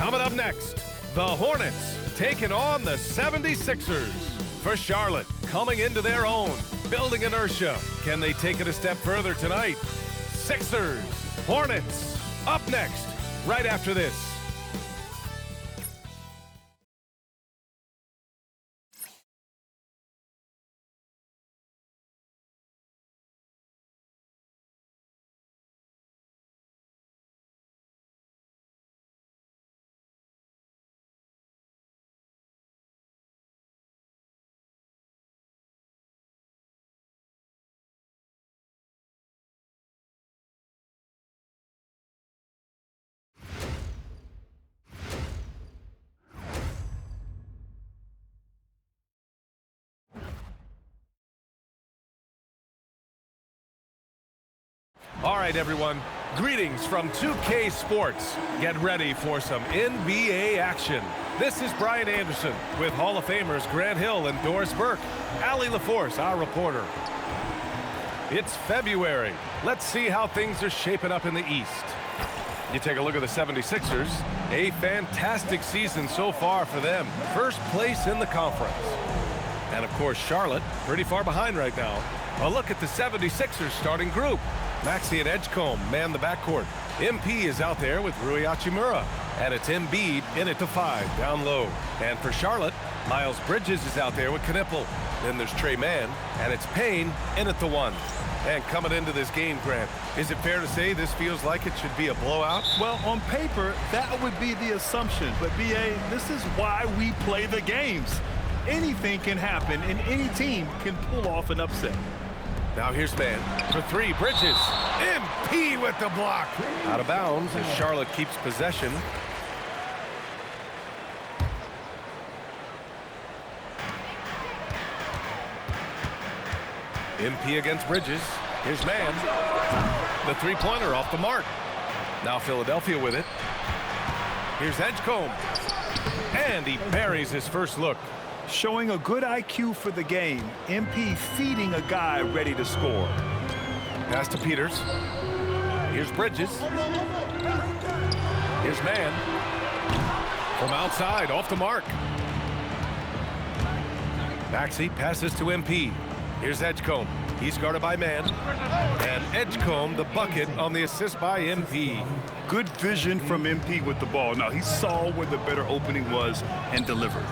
Coming up next, the Hornets taking on the 76ers. For Charlotte, coming into their own, building inertia. Can they take it a step further tonight? Sixers, Hornets, up next, right after this. All right, everyone. Greetings from 2K Sports. Get ready for some NBA action. This is Brian Anderson with Hall of Famers Grant Hill and Doris Burke. Allie LaForce, our reporter. It's February. Let's see how things are shaping up in the East. You take a look at the 76ers. A fantastic season so far for them. First place in the conference. And, of course, Charlotte, pretty far behind right now. A look at the 76ers starting group. Maxey and Edgecombe man the backcourt. MP is out there with Rui Hachimura. And it's Embiid in at the 5, down low. And for Charlotte, Miles Bridges is out there with Knippel. Then there's Trey Mann, and it's Payne in at the 1. And coming into this game, Grant, is it fair to say this feels like it should be a blowout? Well, on paper, that would be the assumption. But, B.A., this is why we play the games. Anything can happen, and any team can pull off an upset. Now here's Mann for 3, Bridges. MP with the block. Out of bounds as Charlotte keeps possession. MP against Bridges. Here's Mann. The three-pointer off the mark. Now Philadelphia with it. Here's Edgecombe. And he buries his first look. Showing a good IQ for the game. MP feeding a guy ready to score. Pass to Peters. Here's Bridges. Here's Mann. From outside, off the mark. Maxey passes to MP. Here's Edgecombe. He's guarded by Mann. And Edgecombe, the bucket on the assist by MP. Good vision from MP with the ball. Now, he saw where the better opening was and delivered.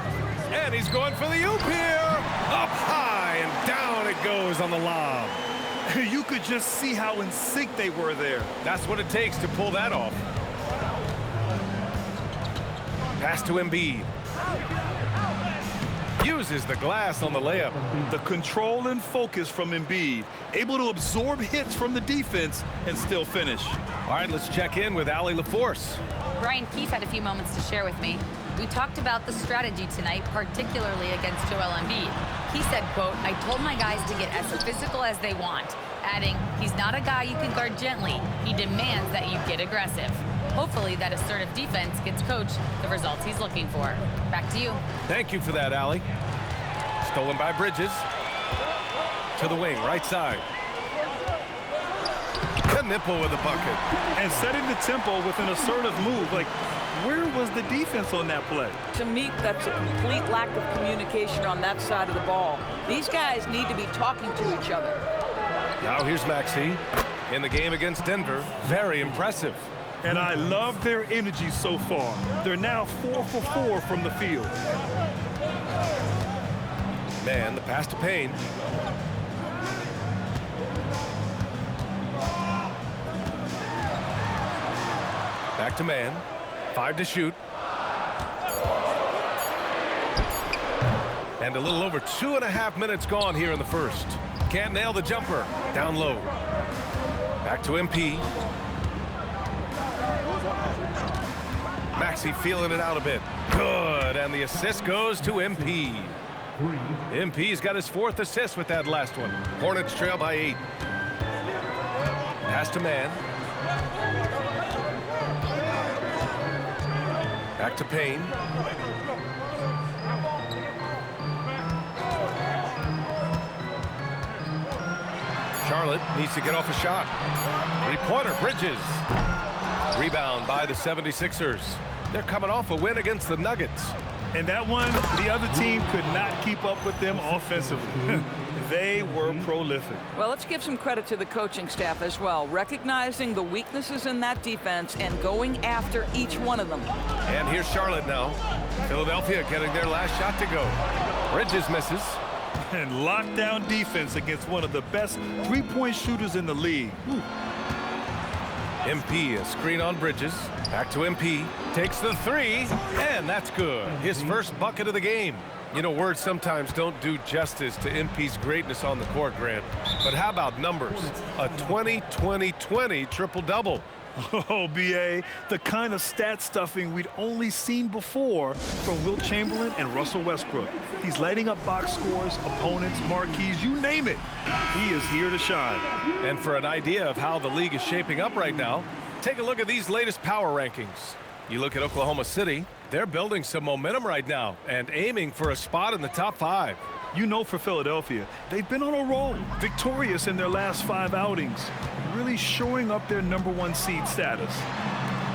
And he's going for the oop here. Up high and down it goes on the lob. You could just see how in sync they were there. That's what it takes to pull that off. Pass to Embiid. Uses the glass on the layup. The control and focus from Embiid. Able to absorb hits from the defense and still finish. All right, let's check in with Allie LaForce. Brian Keefe had a few moments to share with me. We talked about the strategy tonight, particularly against Joel Embiid. He said, quote, "I told my guys to get as physical as they want," adding, "He's not a guy you can guard gently. He demands that you get aggressive." Hopefully that assertive defense gets Coach the results he's looking for. Back to you. Thank you for that, Allie. Stolen by Bridges. To the wing, right side. Knippel with the bucket. And setting the tempo with an assertive move. Like, where was the defense on that play? To me, that's a complete lack of communication on that side of the ball. These guys need to be talking to each other. Now here's Maxey in the game against Denver. Very impressive. And I love their energy so far. They're now 4 for 4 from the field. Mann, the pass to Payne. Back to Mann. 5 to shoot. And a little over 2.5 minutes gone here in the first. Can't nail the jumper. Down low. Back to MP. Maxey feeling it out a bit. Good, and the assist goes to MP. MP's got his 4th assist with that last one. Hornets trail by 8. Pass to Mann. Back to Payne. Charlotte needs to get off a shot. Three-pointer, Bridges. Rebound by the 76ers. They're coming off a win against the Nuggets. And that one, the other team could not keep up with them offensively. They were prolific. Well, let's give some credit to the coaching staff as well, recognizing the weaknesses in that defense and going after each one of them. And here's Charlotte now. Philadelphia getting their last shot to go. Bridges misses. And lockdown defense against one of the best three-point shooters in the league. Ooh. MP, a screen on Bridges. Back to MP. Takes the three, and that's good. His first bucket of the game. You know, words sometimes don't do justice to MP's greatness on the court, Grant. But how about numbers? A 20-20-20 triple-double. Oh, B.A., the kind of stat stuffing we'd only seen before from Wilt Chamberlain and Russell Westbrook. He's lighting up box scores, opponents, marquees, you name it. He is here to shine. And for an idea of how the league is shaping up right now, take a look at these latest power rankings. You look at Oklahoma City, they're building some momentum right now and aiming for a spot in the top 5. You know, for Philadelphia, they've been on a roll, victorious in their last 5 outings, really showing up their #1 seed status.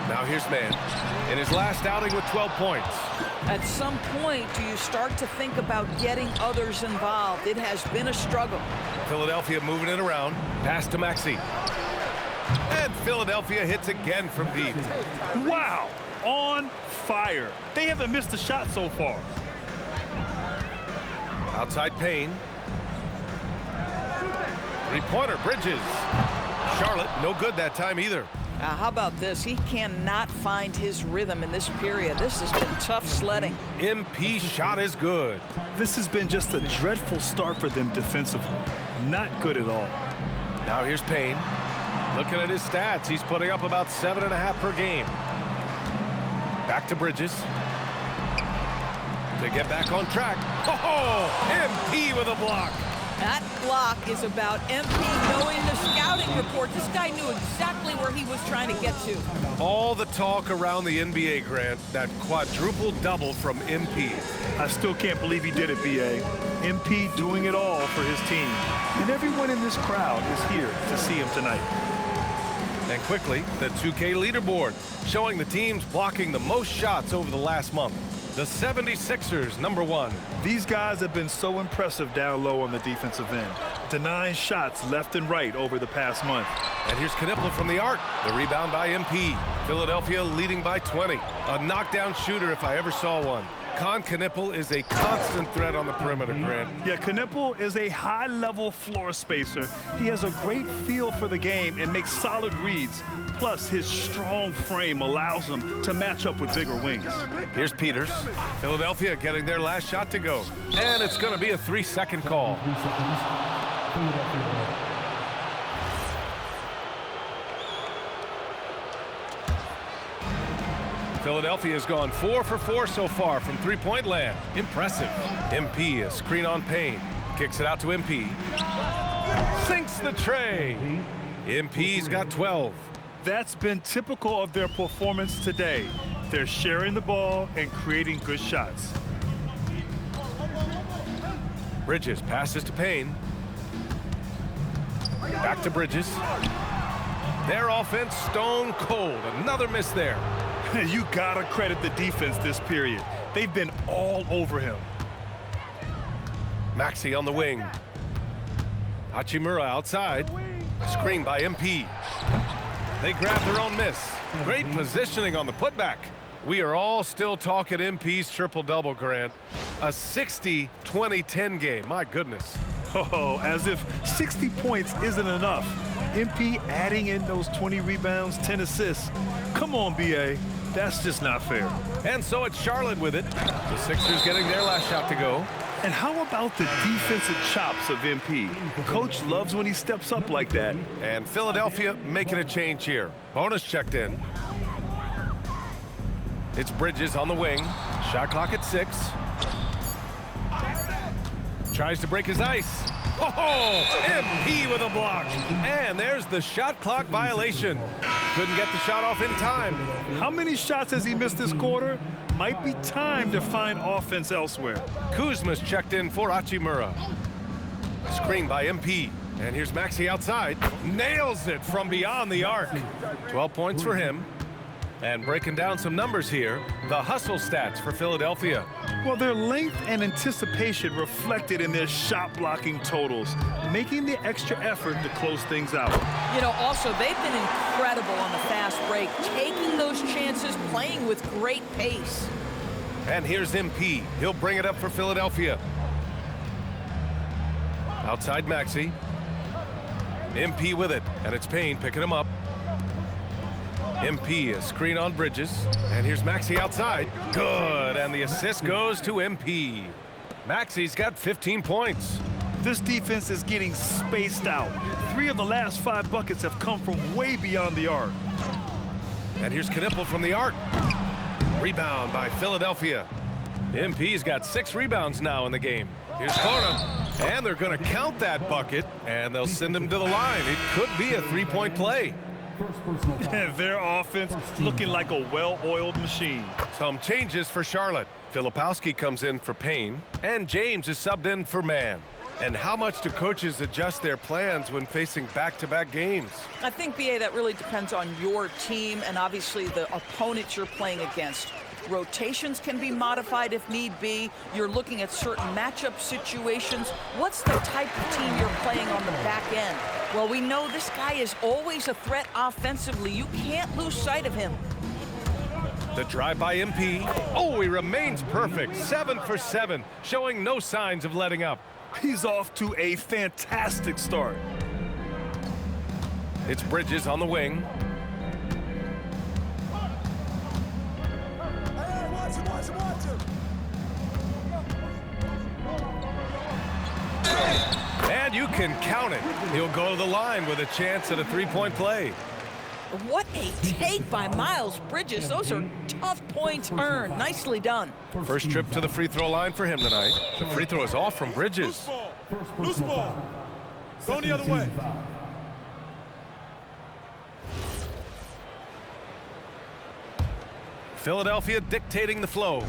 Now here's Mann in his last outing with 12 points. At some point, do you start to think about getting others involved? It has been a struggle. Philadelphia moving it around. Pass to Maxey. And Philadelphia hits again from deep. Wow, on fire. They haven't missed a shot so far. Outside Payne. Three-pointer, Bridges. Charlotte, no good that time either. How about this? He cannot find his rhythm in this period. This has been tough sledding. MP shot is good. This has been just a dreadful start for them defensively. Not good at all. Now here's Payne. Looking at his stats, he's putting up about 7.5 per game. Back to Bridges. To get back on track. Oh, MP with a block. That block is about MP knowing the scouting report. This guy knew exactly where he was trying to get to. All the talk around the NBA, Grant, that quadruple double from MP. I still can't believe he did it, B.A. MP doing it all for his team. And everyone in this crowd is here to see him tonight. And quickly, the 2K leaderboard, showing the teams blocking the most shots over the last month. The 76ers, #1. These guys have been so impressive down low on the defensive end, denying shots left and right over the past month. And here's Knippel from the arc. The rebound by MP. Philadelphia leading by 20. A knockdown shooter if I ever saw one. Knippel is a constant threat on the perimeter, Grant. Yeah, Knippel is a high-level floor spacer. He has a great feel for the game and makes solid reads. Plus, his strong frame allows him to match up with bigger wings. Here's Peters. Philadelphia getting their last shot to go. And it's going to be a 3-second call. Philadelphia has gone 4 for 4 so far from three-point land. Impressive. MP, a screen on Payne. Kicks it out to MP. Sinks the tray. MP's got 12. That's been typical of their performance today. They're sharing the ball and creating good shots. Bridges passes to Payne. Back to Bridges. Their offense stone cold. Another miss there. You gotta credit the defense this period. They've been all over him. Maxey on the wing. Hachimura outside. Screen by MP. They grab their own miss. Great positioning on the putback. We are all still talking MP's triple-double, Grant. A 60-20-10 game. My goodness. Oh, as if 60 points isn't enough. MP adding in those 20 rebounds, 10 assists. Come on, B.A. That's just not fair. And so it's Charlotte with it. The Sixers getting their last shot to go. And how about the defensive chops of MP? Coach loves when he steps up like that. And Philadelphia making a change here. Bonus checked in. It's Bridges on the wing. Shot clock at 6. Tries to break his ice. Oh, MP with a block. And there's the shot clock violation. Couldn't get the shot off in time. How many shots has he missed this quarter? Might be time to find offense elsewhere. Kuzma's checked in for Hachimura. Screen by MP. And here's Maxey outside. Nails it from beyond the arc. 12 points for him. And breaking down some numbers here, the hustle stats for Philadelphia. Well, their length and anticipation reflected in their shot blocking totals, making the extra effort to close things out. You know, also, they've been incredible on the fast break, taking those chances, playing with great pace. And here's MP. He'll bring it up for Philadelphia. Outside Maxey. MP with it, and it's Payne picking him up. MP, a screen on Bridges, and here's Maxey outside. Good, and the assist goes to MP. Maxey's got 15 points. This defense is getting spaced out. 3 of the last 5 buckets have come from way beyond the arc. And here's Knippel from the arc. Rebound by Philadelphia. MP's got 6 rebounds now in the game. Here's Kona, and they're going to count that bucket, and they'll send him to the line. It could be a 3-point play. Their offense looking like a well-oiled machine. Some changes for Charlotte. Filipowski comes in for Payne, and James is subbed in for Mann. And how much do coaches adjust their plans when facing back-to-back games? I think, B.A., that really depends on your team and obviously the opponents you're playing against. Rotations can be modified if need be. You're looking at certain matchup situations. What's the type of team you're playing on the back end? Well, we know this guy is always a threat offensively. You can't lose sight of him. The drive by MP. Oh, he remains perfect. 7 for 7, showing no signs of letting up. He's off to a fantastic start. It's Bridges on the wing. And you can count it. He'll go to the line with a chance at a 3-point play. What a take by Miles Bridges. Those are tough points earned. Nicely done. First trip to the free throw line for him tonight. The free throw is off from Bridges. Loose ball. Loose ball. Go the other way. Philadelphia dictating the flow.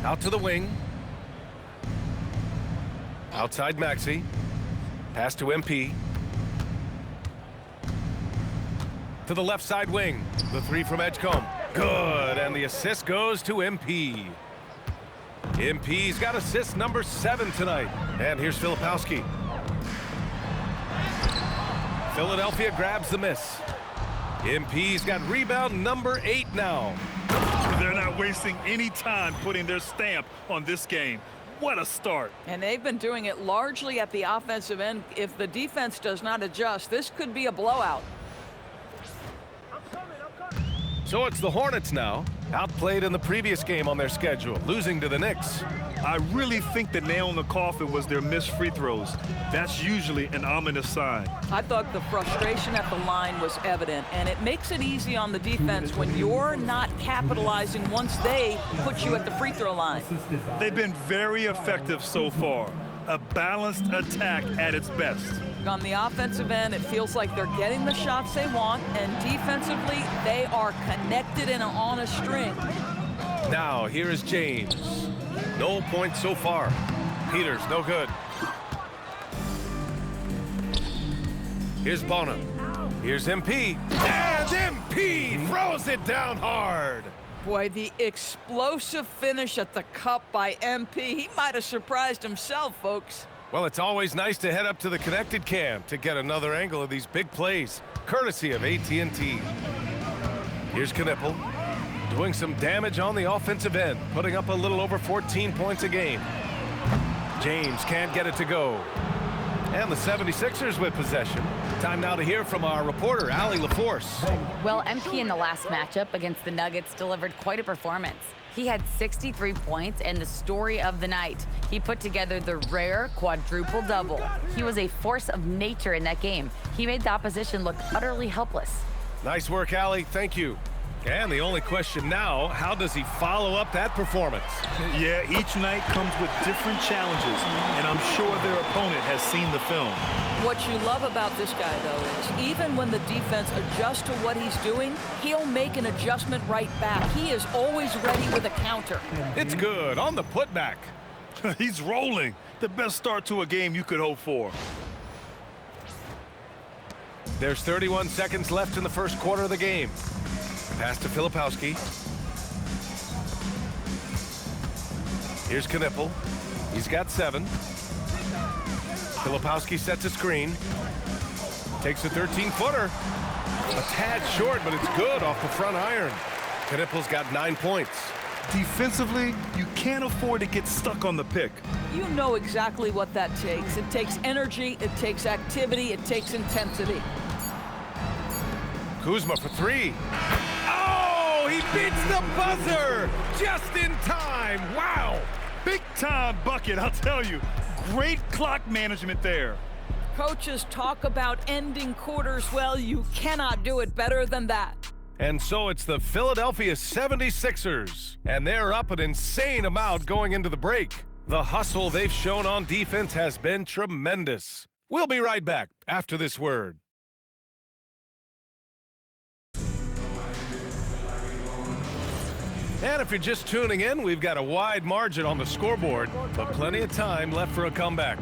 Out to the wing. Outside Maxey. Pass to MP. To the left side wing. The 3 from Edgecombe. Good, and the assist goes to MP. MP's got assist number 7 tonight. And here's Filipowski. Philadelphia grabs the miss. MP's got rebound number 8 now. They're not wasting any time putting their stamp on this game. What a start. And they've been doing it largely at the offensive end. If the defense does not adjust, this could be a blowout. So it's the Hornets now, outplayed in the previous game on their schedule, losing to the Knicks. I really think the nail in the coffin was their missed free throws. That's usually an ominous sign. I thought the frustration at the line was evident, and it makes it easy on the defense when you're not capitalizing once they put you at the free throw line. They've been very effective so far. A balanced attack at its best. On the offensive end, it feels like they're getting the shots they want, and defensively, they are connected and on a string. Now, here is James. No points so far. Peters, no good. Here's Bonham. Here's MP. And MP throws it down hard. Boy, the explosive finish at the cup by MP. He might have surprised himself, folks. Well, it's always nice to head up to the connected cam to get another angle of these big plays, courtesy of AT&T. Here's Knippel, doing some damage on the offensive end, putting up a little over 14 points a game. James can't get it to go. And the 76ers with possession. Time now to hear from our reporter, Allie LaForce. Well, MP in the last matchup against the Nuggets delivered quite a performance. He had 63 points and the story of the night. He put together the rare quadruple double. He was a force of nature in that game. He made the opposition look utterly helpless. Nice work, Allie. Thank you. And the only question now, how does he follow up that performance? Yeah, each night comes with different challenges, and I'm sure their opponent has seen the film. What you love about this guy, though, is even when the defense adjusts to what he's doing, he'll make an adjustment right back. He is always ready with a counter. It's good on the putback. He's rolling. The best start to a game you could hope for. There's 31 seconds left in the first quarter of the game. Pass to Filipowski. Here's Knippel. He's got 7. Filipowski sets a screen. Takes a 13-footer. A tad short, but it's good off the front iron. Knippel's got 9 points. Defensively, you can't afford to get stuck on the pick. You know exactly what that takes. It takes energy, it takes activity, it takes intensity. Kuzma for 3. Oh, he beats the buzzer just in time. Wow. Big time bucket, I'll tell you. Great clock management there. Coaches talk about ending quarters well. You cannot do it better than that. And so it's the Philadelphia 76ers, and they're up an insane amount going into the break. The hustle they've shown on defense has been tremendous. We'll be right back after this word. And if you're just tuning in, we've got a wide margin on the scoreboard, but plenty of time left for a comeback.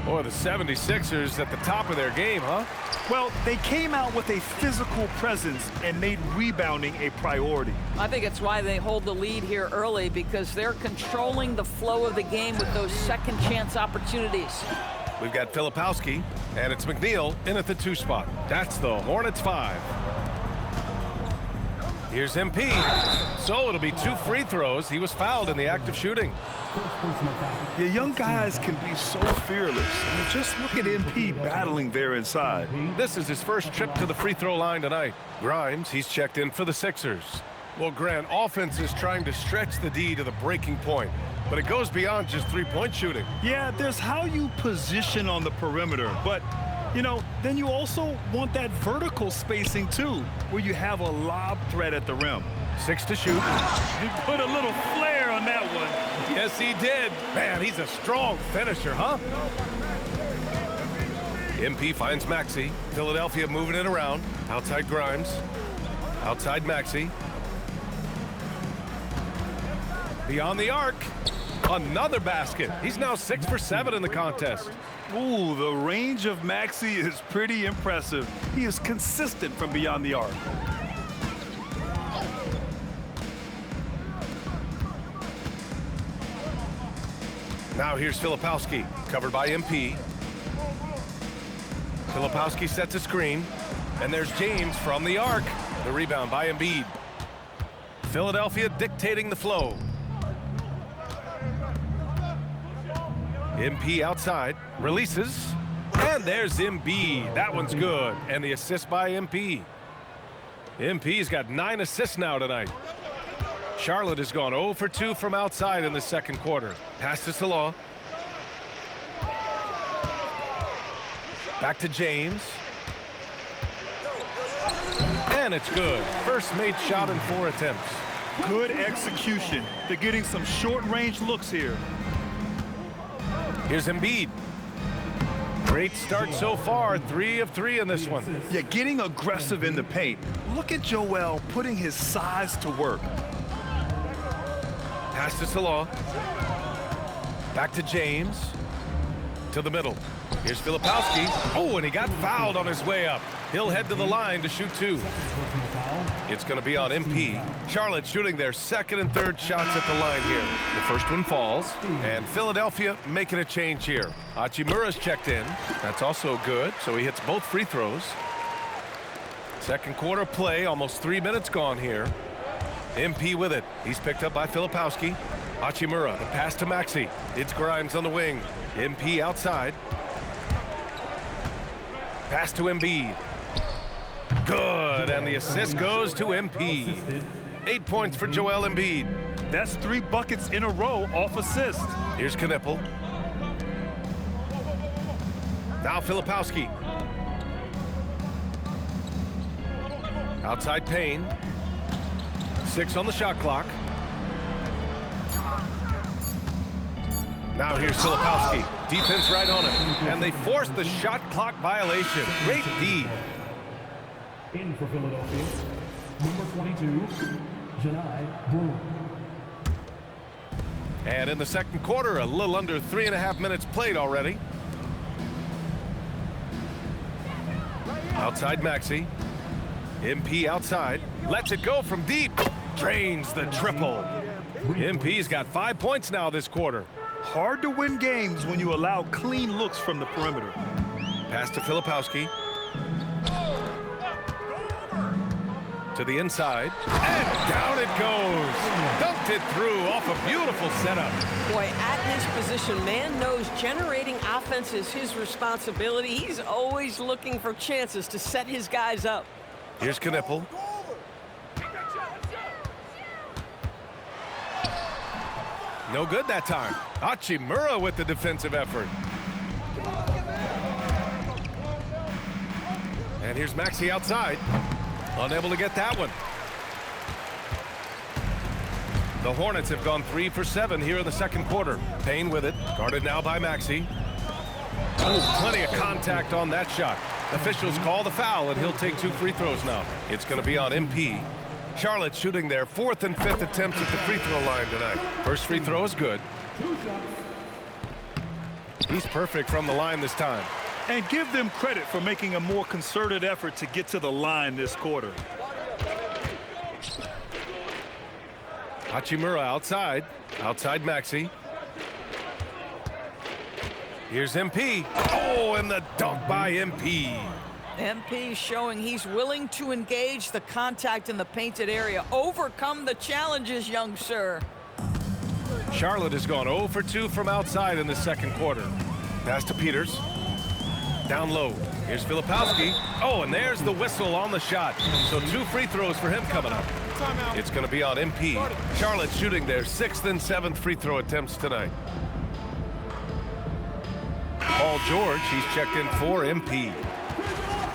Or the 76ers at the top of their game, huh? Well, they came out with a physical presence and made rebounding a priority. I think it's why they hold the lead here early, because they're controlling the flow of the game with those second chance opportunities. We've got Filipowski, and it's McNeil in at the 2 spot. That's the Hornets 5. Here's MP. So it'll be 2 free throws. He was fouled in the act of shooting. Your young guys can be so fearless. I mean, just look at MP battling there inside. This is his first trip to the free throw line tonight. Grimes, he's checked in for the Sixers. Well, Grant, offense is trying to stretch the D to the breaking point, but it goes beyond just three-point shooting. Yeah, there's how you position on the perimeter, but you know, then you also want that vertical spacing too, where you have a lob threat at the rim. 6 to shoot. He put a little flair on that one. Yes, he did. Man, he's a strong finisher, huh? MP finds Maxey. Philadelphia moving it around. Outside Grimes. Outside Maxey. Beyond the arc. Another basket. He's now 6 for 7 in the contest. Ooh, the range of Maxey is pretty impressive. He is consistent from beyond the arc. Now here's Filipowski, covered by MP. Filipowski sets a screen, and there's James from the arc. The rebound by Embiid. Philadelphia dictating the flow. MP outside, releases, and there's Embiid. That one's good, and the assist by MP. MP's got 9 assists now tonight. Charlotte has gone 0 for 2 from outside in the second quarter. Pass to Salah. Back to James. And it's good. First made shot in 4 attempts. Good execution. They're getting some short-range looks here. Here's Embiid. Great start so far. 3 of 3 in this one. Yeah, getting aggressive in the paint. Look at Joel putting his size to work. Pass to Salah. Back to James. To the middle. Here's Filipowski. Oh, and he got fouled on his way up. He'll head to the line to shoot 2. It's going to be on MP. Charlotte shooting their second and third shots at the line here. The first one falls, and Philadelphia making a change here. Hachimura's checked in. That's also good, so he hits both free throws. Second quarter play, almost 3 minutes gone here. MP with it. He's picked up by Filipowski. Hachimura, the pass to Maxey. It's Grimes on the wing. MP outside. Pass to Embiid. Good, and the assist goes to MP. 8 points for Joel Embiid. That's 3 buckets in a row off assist. Here's Knippel. Now Filipowski. Outside Payne. 6 on the shot clock. Now here's Filipowski. Defense right on him. And they forced the shot clock violation. Great D. In for Philadelphia, number 22, CHA Quadruple. And in the second quarter, a little under 3.5 minutes played already. Outside Maxey. MP outside, lets it go from deep, drains the triple. MP's got 5 points now this quarter. Hard to win games when you allow clean looks from the perimeter. Pass to Filipowski. To the inside, and down it goes. Dunked it through off a beautiful setup. Boy, at his position, man knows generating offense is his responsibility. He's always looking for chances to set his guys up. Here's Knippel. No good that time. Hachimura with the defensive effort. And here's Maxey outside. Unable to get that one. The Hornets have gone 3 for 7 here in the second quarter. Payne with it, guarded now by Maxey. Oh, plenty of contact on that shot. Officials call the foul, and he'll take 2 free throws now. It's going to be on MP. Charlotte shooting their 4th and 5th attempts at the free throw line tonight. First free throw is good. He's perfect from the line this time. And give them credit for making a more concerted effort to get to the line this quarter. Hachimura outside. Outside Maxey. Here's MP. Oh, and the dunk by MP. MP showing he's willing to engage the contact in the painted area. Overcome the challenges, young sir. Charlotte has gone 0 for 2 from outside in the second quarter. Pass to Peters. Down low. Here's Filipowski. Oh, and there's the whistle on the shot. So 2 free throws for him coming up. It's going to be on MP. Charlotte shooting their 6th and 7th free throw attempts tonight. Paul George, he's checked in for MP.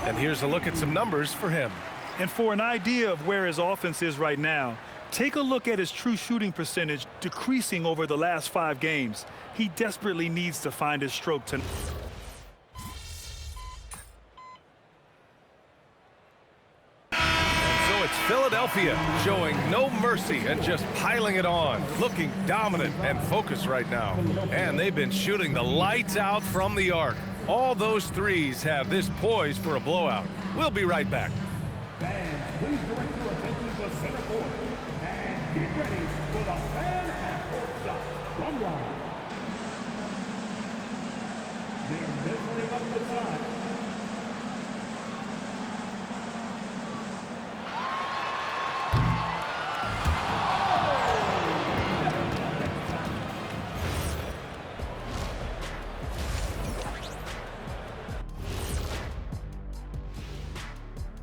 And here's a look at some numbers for him. And for an idea of where his offense is right now, take a look at his true shooting percentage decreasing over the last 5 games. He desperately needs to find his stroke tonight. Philadelphia showing no mercy and just piling it on, looking dominant and focused right now. And they've been shooting the lights out from the arc. All those threes have this poised for a blowout. We'll be right back. Fans, please direct your attention to the center court and get ready for the fan at court shot. Run line. They're measuring up the time.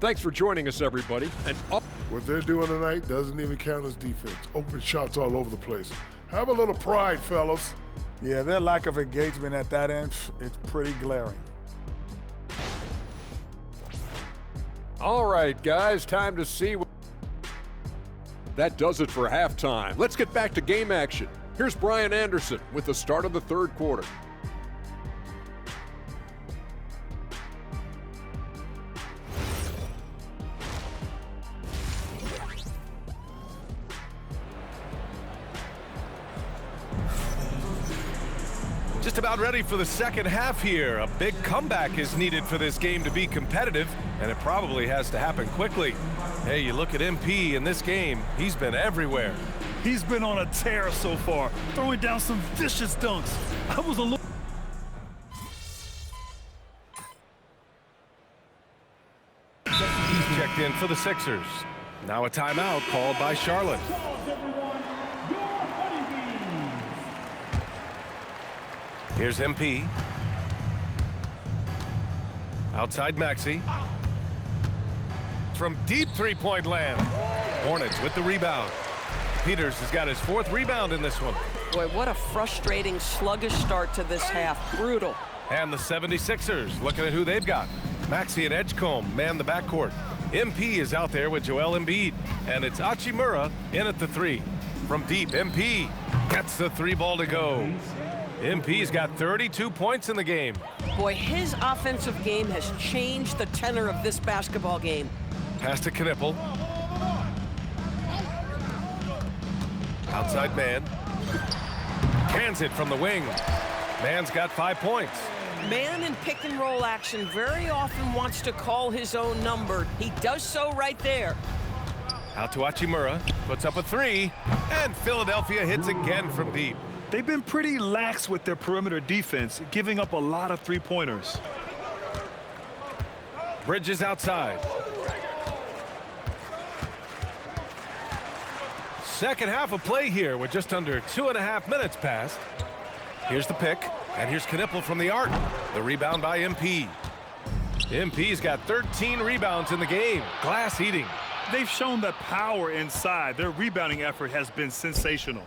Thanks for joining us, everybody. And What they're doing tonight doesn't even count as defense. Open shots all over the place. Have a little pride, fellas. Yeah, their lack of engagement at that end, it's pretty glaring. all right, guys, time to see. That does it for halftime. Let's get back to game action. Here's Brian Anderson with the start of the third quarter. Just about ready for the second half here. A big comeback is needed for this game to be competitive, and it probably has to happen quickly. Hey, you look at MP in this game, he's been everywhere. He's been on a tear so far, throwing down some vicious dunks. I was a little... He's checked in for the Sixers. Now a timeout called by Charlotte. Here's MP. Outside Maxey. From deep three-point land. Hornets with the rebound. Peters has got his fourth rebound in this one. Boy, what a frustrating, sluggish start to this half. Brutal. And the 76ers looking at who they've got. Maxey and Edgecombe man the backcourt. MP is out there with Joel Embiid. And it's Hachimura in at the three. From deep, MP gets the three ball to go. MP's got 32 points in the game. Boy, his offensive game has changed the tenor of this basketball game. Pass to Knippel. Outside man. Cans it from the wing. Man's got 5 points. Man and pick and roll action very often wants to call his own number. He does so right there. Out to Hachimura, puts up a three, and Philadelphia hits again from deep. They've been pretty lax with their perimeter defense, giving up a lot of three-pointers. Bridges outside. Second half of play here with just under 2.5 minutes passed. Here's the pick, and here's Knippel from the arc. The rebound by MP. MP's got 13 rebounds in the game. Glass eating. They've shown the power inside. Their rebounding effort has been sensational.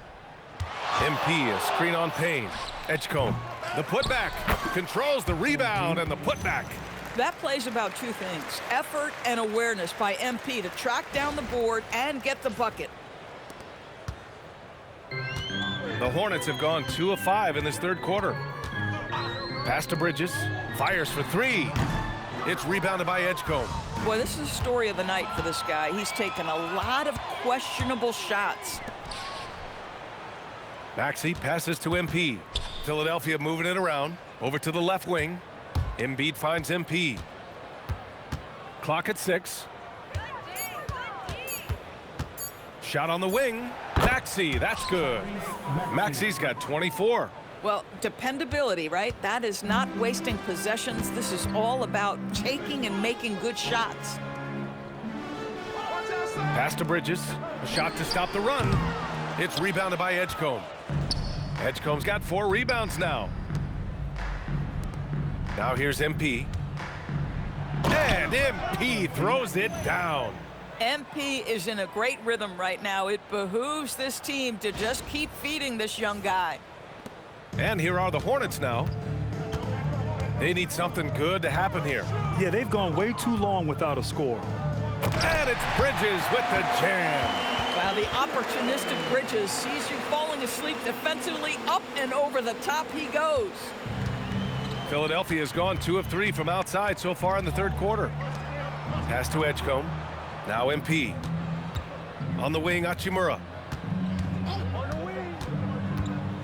MP, a screen on Payne. Edgecombe, the putback. Controls the rebound and the putback. That plays about two things, effort and awareness by MP to track down the board and get the bucket. The Hornets have gone 2 of 5 in this third quarter. Pass to Bridges, fires for three. It's rebounded by Edgecombe. Boy, this is the story of the night for this guy. He's taken a lot of questionable shots. Maxey passes to MP. Philadelphia moving it around. Over to the left wing. Embiid finds MP. Clock at 6. Shot on the wing. Maxey, that's good. Maxey's got 24. Well, dependability, right? That is not wasting possessions. This is all about taking and making good shots. Pass to Bridges. A shot to stop the run. It's rebounded by Edgecombe. Edgecombe's got 4 rebounds now. Now here's MP. And MP throws it down. MP is in a great rhythm right now. It behooves this team to just keep feeding this young guy. And here are the Hornets now. They need something good to happen here. Yeah, they've gone way too long without a score. And it's Bridges with the jam. Wow, the opportunistic Bridges sees you falling asleep defensively. Up and over the top he goes. Philadelphia has gone 2 of 3 from outside so far in the third quarter. Pass to Edgecombe. Now MP. On the wing, Hachimura.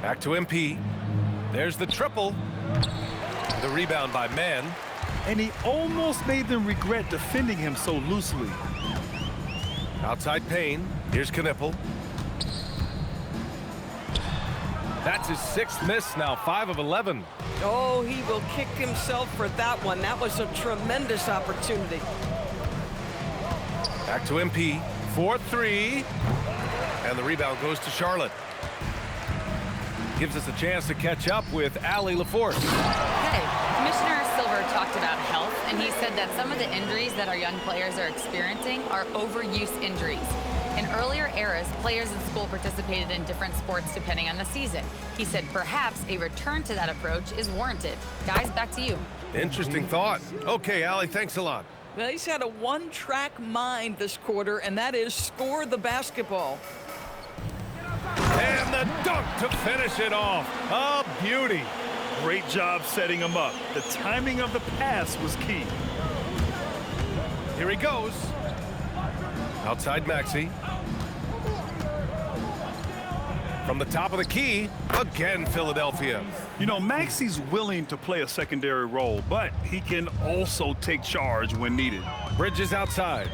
Back to MP. There's the triple. The rebound by Mann. And he almost made them regret defending him so loosely. Outside Payne. Here's Knippel. That's his 6th miss now, 5 of 11. Oh, he will kick himself for that one. That was a tremendous opportunity. Back to MP. 4-3. And the rebound goes to Charlotte. Gives us a chance to catch up with Allie LaForce. Hey, Commissioner Silver talked about health, and he said that some of the injuries that our young players are experiencing are overuse injuries. In earlier eras, players in school participated in different sports depending on the season. He said perhaps a return to that approach is warranted. Guys, back to you. Interesting thought. Okay, Allie, thanks a lot. Well, he's had a one-track mind this quarter, and that is score the basketball. And the dunk to finish it off. A beauty. Great job setting him up. The timing of the pass was key. Here he goes. Outside Maxey. From the top of the key, again Philadelphia. You know, Maxey's willing to play a secondary role, but he can also take charge when needed. Bridges outside.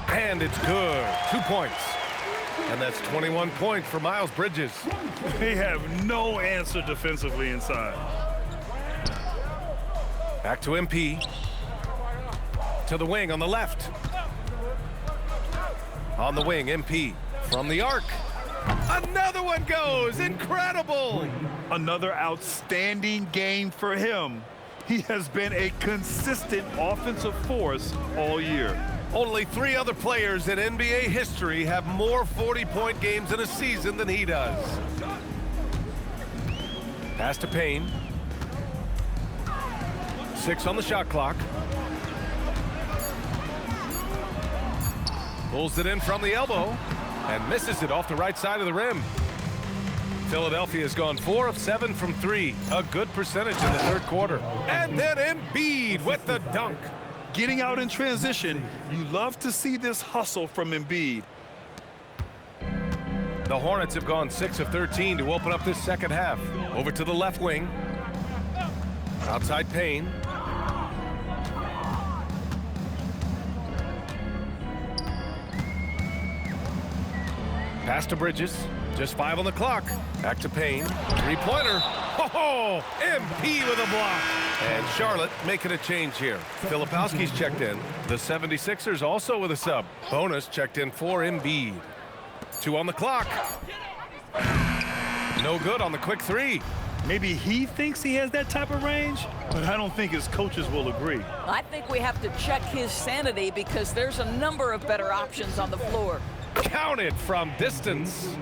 And it's good. 2 points. And that's 21 points for Miles Bridges. They have no answer defensively inside. Back to MP. To the wing on the left. On the wing, MP. From the arc. Another one goes. Incredible. Another outstanding game for him. He has been a consistent offensive force all year. Only 3 other players in NBA history have more 40-point games in a season than he does. Pass to Payne. 6 on the shot clock. Pulls it in from the elbow and misses it off the right side of the rim. Philadelphia has gone 4 of 7 from 3. A good percentage in the third quarter. And then Embiid with the dunk. Getting out in transition, you love to see this hustle from Embiid. The Hornets have gone 6 of 13 to open up this second half. Over to the left wing. Outside Payne. Pass to Bridges. Just 5 on the clock. Back to Payne. Three-pointer. Oh, MP with a block. And Charlotte making a change here. Filipowski's checked in. The 76ers also with a sub. Bonus checked in for Embiid. 2 on the clock. No good on the quick three. Maybe he thinks he has that type of range, but I don't think his coaches will agree. I think we have to check his sanity because there's a number of better options on the floor. Count it from distance.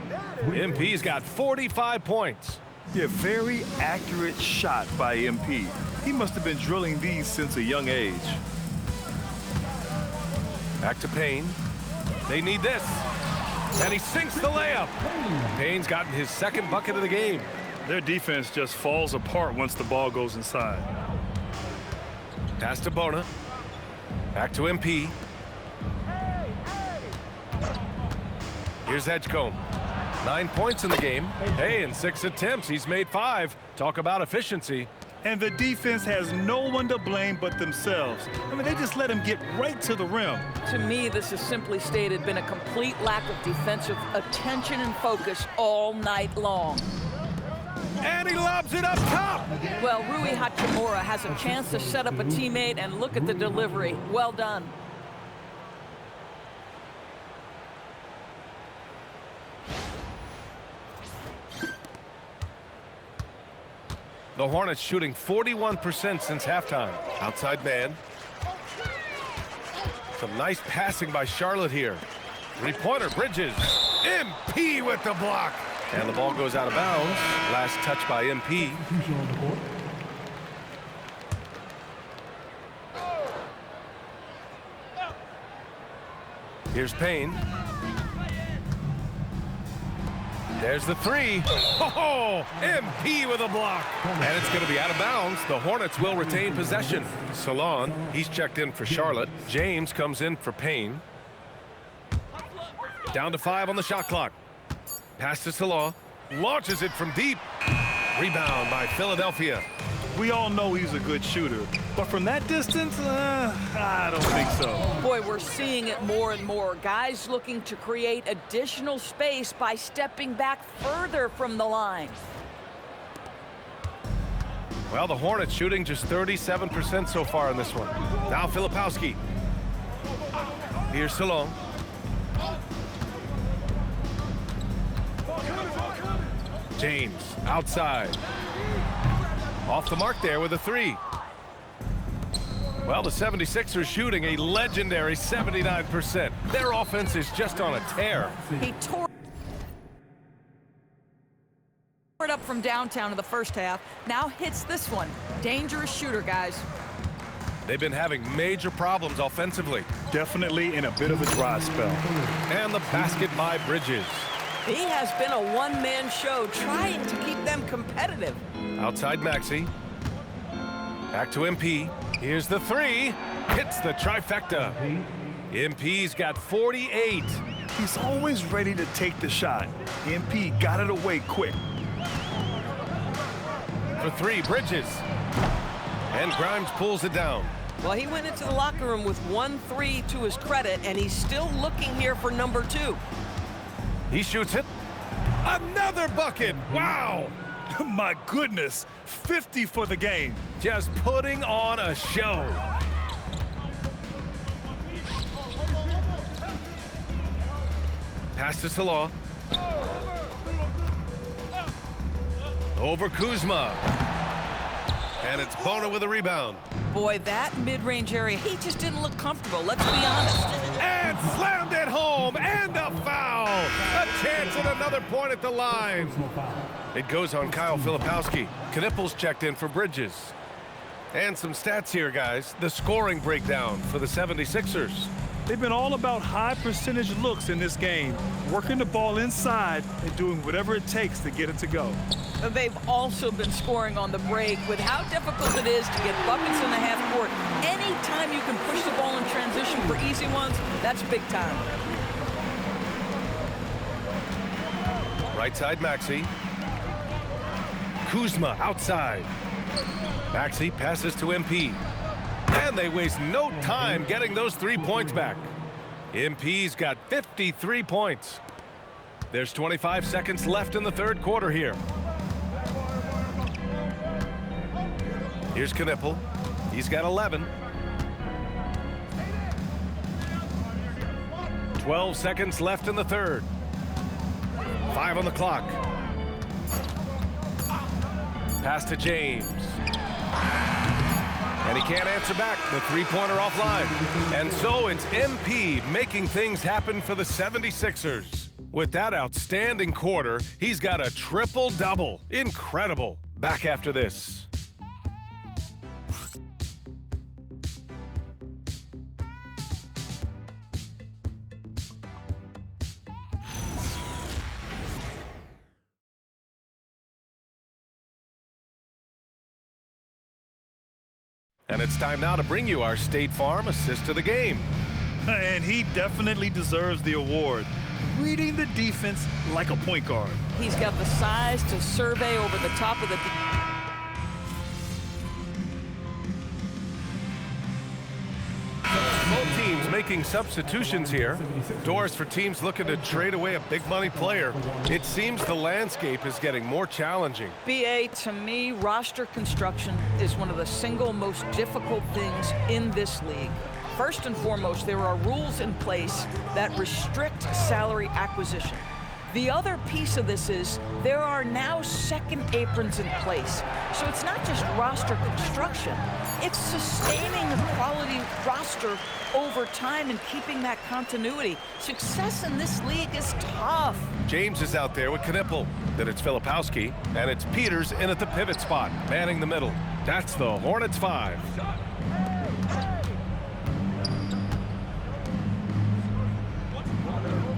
MP's got 45 points. Yeah, very accurate shot by MP. He must have been drilling these since a young age. Back to Payne. They need this. And he sinks the layup. Payne's gotten his second bucket of the game. Their defense just falls apart once the ball goes inside. Pass to Bona. Back to MP. Here's Edgecombe. 9 points in the game. Hey, in 6 attempts, he's made 5. Talk about efficiency. And the defense has no one to blame but themselves. I mean, they just let him get right to the rim. To me, this has simply stated been a complete lack of defensive attention and focus all night long. And he lobs it up top. Well, Rui Hachimura has a chance to set up a teammate, and look at the delivery. Well done. The Hornets shooting 41% since halftime. Outside man. Some nice passing by Charlotte here. Three-pointer, Bridges. MP with the block. And the ball goes out of bounds. Last touch by MP. Here's Payne. There's the three. Oh, MP with a block. And it's going to be out of bounds. The Hornets will retain possession. Salon, he's checked in for Charlotte. James comes in for Payne. Down to 5 on the shot clock. Pass to Salon. Launches it from deep. Rebound by Philadelphia. We all know he's a good shooter, but from that distance, I don't think so. Boy, we're seeing it more and more. Guys looking to create additional space by stepping back further from the line. Well, the Hornets shooting just 37% so far in this one. Now Filipowski. Here's Salon. James outside. Off the mark there with a three. Well, the 76ers shooting a legendary 79%. Their offense is just on a tear. He tore it up from downtown in the first half. Now hits this one. Dangerous shooter, guys. They've been having major problems offensively. Definitely in a bit of a dry spell. And the basket by Bridges. He has been a one-man show trying to keep them competitive. Outside Maxey. Back to MP. Here's the three. Hits the trifecta. MP's got 48. He's always ready to take the shot. MP got it away quick. For three, Bridges. And Grimes pulls it down. Well, he went into the locker room with 1-3 to his credit, and he's still looking here for number 2. He shoots it. Another bucket. Wow. My goodness. 50 for the game. Just putting on a show. Pass to Salah. Over Kuzma. And it's Bona with a rebound. Boy, that mid-range area, he just didn't look comfortable, let's be honest. And slammed it home, and a foul. A chance at another point at the line. It goes on Kyle Filipowski. Knipple's checked in for Bridges. And some stats here, guys. The scoring breakdown for the 76ers. They've been all about high percentage looks in this game, working the ball inside and doing whatever it takes to get it to go. They've also been scoring on the break. With how difficult it is to get buckets in the half court, anytime you can push the ball in transition for easy ones, that's big time. Right side Maxey. Kuzma outside. Maxey passes to MP. And they waste no time getting those 3 points back. MP's got 53 points. There's 25 seconds left in the third quarter here. Here's Knippel. He's got 11. 12 seconds left in the third. 5 on the clock. Pass to James. And he can't answer back. The three-pointer offline. And so it's MP making things happen for the 76ers. With that outstanding quarter, he's got a triple-double. Incredible. Back after this. And it's time now to bring you our State Farm assist of the game. And he definitely deserves the award. Reading the defense like a point guard. He's got the size to survey over the top of the Both teams making substitutions here. Doors for teams looking to trade away a big money player. It seems the landscape is getting more challenging. BA, to me, roster construction is one of the single most difficult things in this league. First and foremost, there are rules in place that restrict salary acquisition. The other piece of this is there are now second aprons in place. So it's not just roster construction, it's sustaining a quality roster over time and keeping that continuity. Success in this league is tough. James is out there with Knippel. Then it's Filipowski, and it's Peters in at the pivot spot, manning the middle. That's the Hornets 5.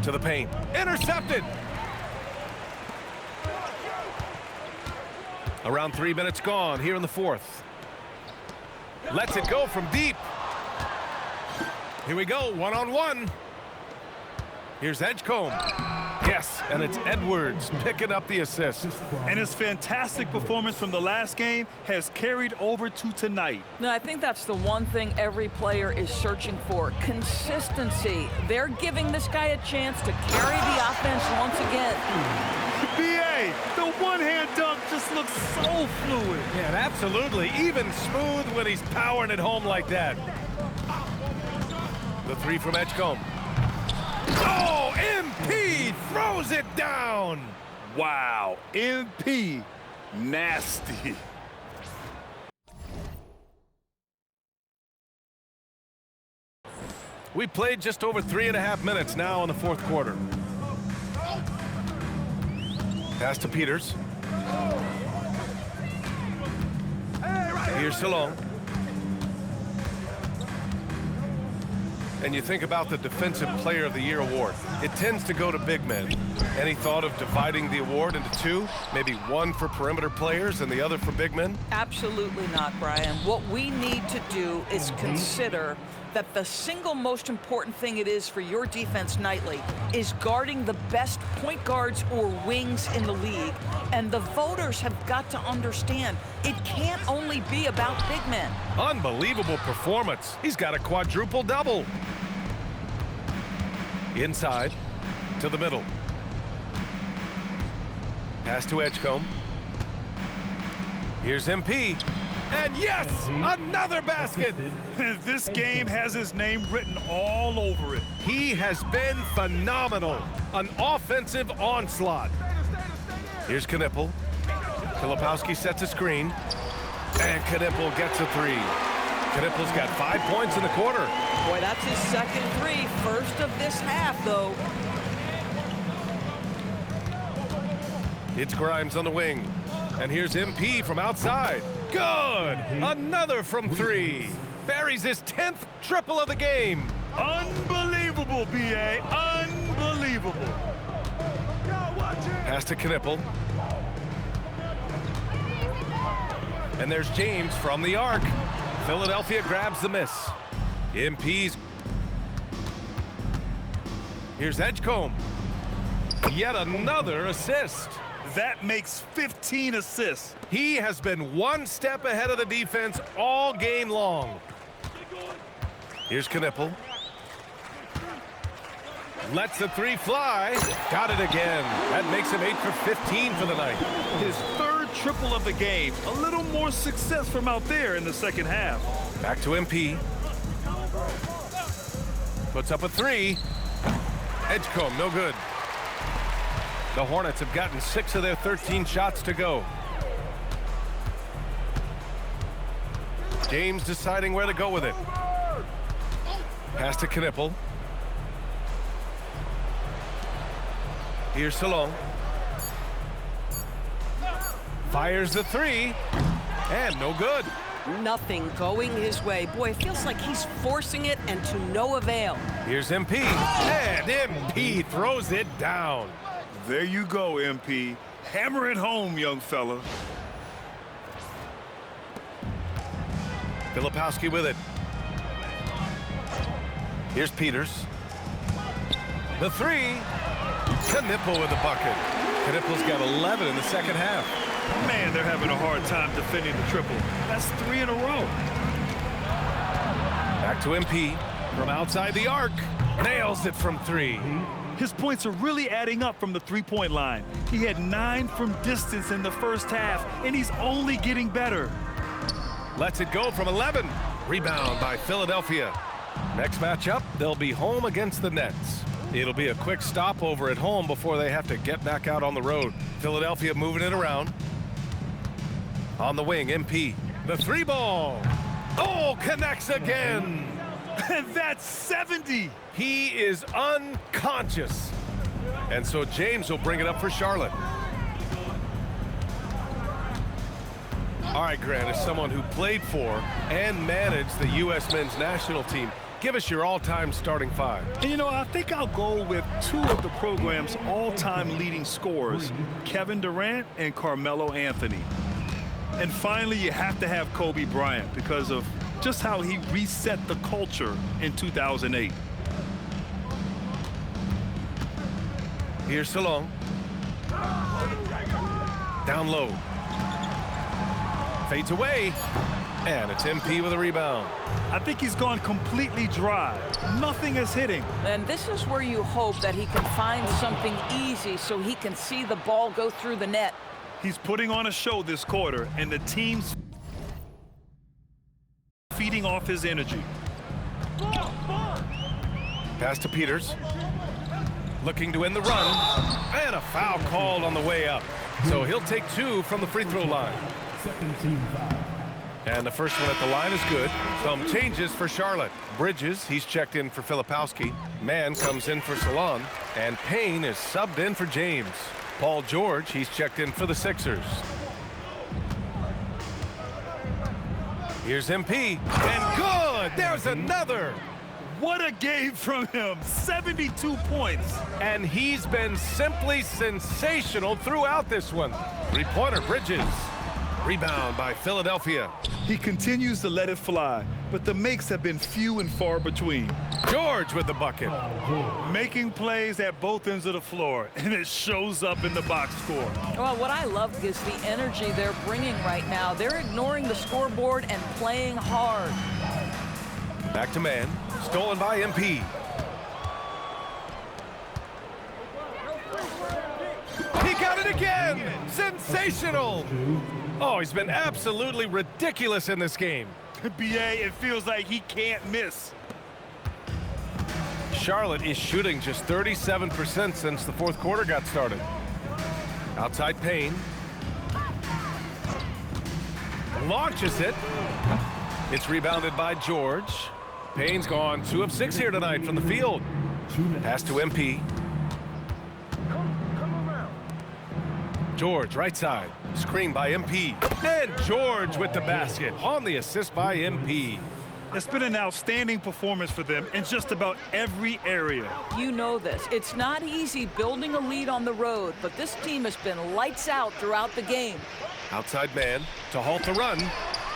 To the paint. Intercepted! Around 3 minutes gone here in the fourth. Lets it go from deep. Here we go, one-on-one. Here's Edgecombe. Yes, and it's Edwards picking up the assist. And his fantastic performance from the last game has carried over to tonight. No, I think that's the one thing every player is searching for. Consistency. They're giving this guy a chance to carry the offense once again. BA, the one-hand dunk just looks so fluid. Yeah, absolutely. Even smooth when he's powering it home like that. The three from Edgecombe. Oh, MP throws it down. Wow, MP, nasty. We played just over 3.5 minutes now in the fourth quarter. Pass to Peters. Here's Salon. And you think about the Defensive Player of the Year award. It tends to go to big men. Any thought of dividing the award into two? Maybe one for perimeter players and the other for big men? Absolutely not, Brian. What we need to do is consider that the single most important thing it is for your defense nightly is guarding the best point guards or wings in the league. And the voters have got to understand it can't only be about big men. Unbelievable performance. He's got a quadruple double. Inside to the middle. Pass to Edgecombe. Here's MP. And yes, another basket. This game has his name written all over it. He has been phenomenal. An offensive onslaught. Here's Knippel. Filipowski sets a screen. And Knippel gets a three. Knippel's got 5 points in the quarter. Boy, that's his second three. First of this half, though. It's Grimes on the wing. And here's MP from outside. Good! Another from three. Buries his 10th triple of the game. Unbelievable, BA. Unbelievable. Pass to Knippel. And there's James from the arc. Philadelphia grabs the miss. MP's. Here's Edgecombe. Yet another assist. That makes 15 assists. He has been one step ahead of the defense all game long. Here's Knippel. Lets the three fly. Got it again. That makes him 8 for 15 for the night. His third triple of the game. A little more success from out there in the second half. Back to MP. Puts up a three. Edgecombe, no good. The Hornets have gotten 6 of their 13 shots to go. James deciding where to go with it. Pass to Knippel. Here's Salon. Fires the three. And no good. Nothing going his way. Boy, it feels like he's forcing it and to no avail. Here's MP. And MP throws it down. There you go, MP. Hammer it home, young fella. Filipowski with it. Here's Peters. The three. Knippel with the bucket. Knippel's got 11 in the second half. Man, they're having a hard time defending the triple. That's 3 in a row. Back to MP from outside the arc. Nails it from 3. His points are really adding up from the three-point line. He had 9 from distance in the first half, and he's only getting better. Lets it go from 11. Rebound by Philadelphia. Next matchup, they'll be home against the Nets. It'll be a quick stopover at home before they have to get back out on the road. Philadelphia moving it around. On the wing, MP. The three ball. Oh, connects again. And that's 70. He is unconscious. And so James will bring it up for Charlotte. All right, Grant, as someone who played for and managed the U.S. men's national team, give us your all-time starting 5. And, you know, I think I'll go with 2 of the program's all-time leading scorers, Kevin Durant and Carmelo Anthony. And finally, you have to have Kobe Bryant because of just how he reset the culture in 2008. Here's Salon. Down low. Fades away. And it's MP with a rebound. I think he's gone completely dry. Nothing is hitting. And this is where you hope that he can find something easy so he can see the ball go through the net. He's putting on a show this quarter, and the team's feeding off his energy. Pass to Peters. Looking to end the run. And a foul called on the way up. So he'll take 2 from the free throw line. And the first one at the line is good. Some changes for Charlotte. Bridges, he's checked in for Filipowski. Mann comes in for Salon. And Payne is subbed in for James. Paul George, he's checked in for the Sixers. Here's MP. And good! There's another! What a game from him. 72 points. And he's been simply sensational throughout this one. Three-pointer, Bridges. Rebound by Philadelphia. He continues to let it fly, but the makes have been few and far between. George with the bucket. Making plays at both ends of the floor, and it shows up in the box score. Well, what I love is the energy they're bringing right now. They're ignoring the scoreboard and playing hard. Back to Mann. Stolen by MP. He got it again! Sensational! Oh, he's been absolutely ridiculous in this game. BA, it feels like he can't miss. Charlotte is shooting just 37% since the fourth quarter got started. Outside Payne. Launches it. It's rebounded by George. Payne's gone 2 of 6 here tonight from the field. Pass to MP. George, right side. Screen by MP. And George with the basket on the assist by MP. It's been an outstanding performance for them in just about every area. You know this. It's not easy building a lead on the road, but this team has been lights out throughout the game. Outside man to halt the run.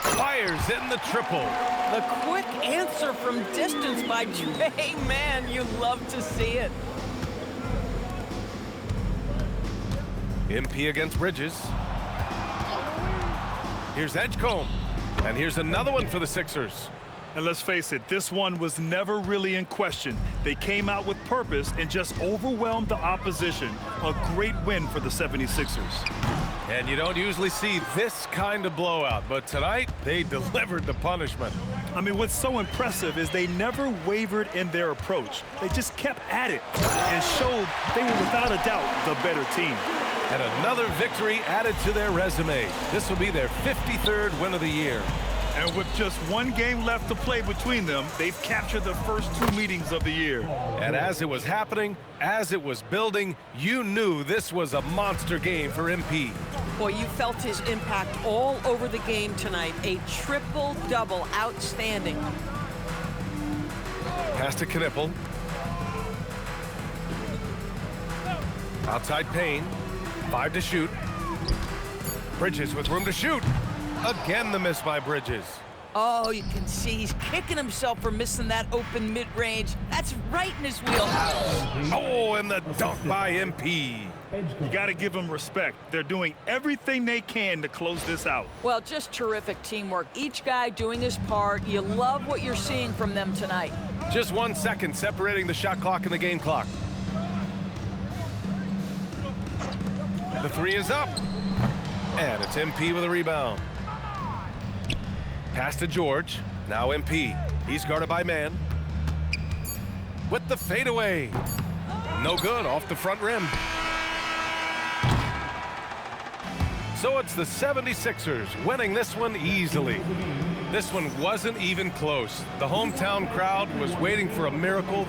Fires in the triple. The quick answer from distance by Trey. Man, you love to see it. MP against Bridges. Here's Edgecombe. And here's another one for the Sixers. And let's face it, this one was never really in question. They came out with purpose and just overwhelmed the opposition. A great win for the 76ers. And you don't usually see this kind of blowout, but tonight they delivered the punishment. I mean, what's so impressive is they never wavered in their approach. They just kept at it and showed they were without a doubt the better team. And another victory added to their resume. This will be their 53rd win of the year. And with just one game left to play between them, they've captured the first 2 meetings of the year. And as it was happening, as it was building, you knew this was a monster game for MP. Boy, you felt his impact all over the game tonight. A triple-double, outstanding. Pass to Knippel. Outside Payne. 5 to shoot. Bridges with room to shoot. Again, the miss by Bridges. Oh, you can see he's kicking himself for missing that open mid-range. That's right in his wheelhouse. Oh, and the dunk by MP. You got to give them respect. They're doing everything they can to close this out. Well, just terrific teamwork. Each guy doing his part. You love what you're seeing from them tonight. Just 1 second separating the shot clock and the game clock. The 3 is up. And it's MP with a rebound. Pass to George. Now MP. He's guarded by Mann. With the fadeaway. No good, off the front rim. So it's the 76ers winning this one easily. This one wasn't even close. The hometown crowd was waiting for a miracle,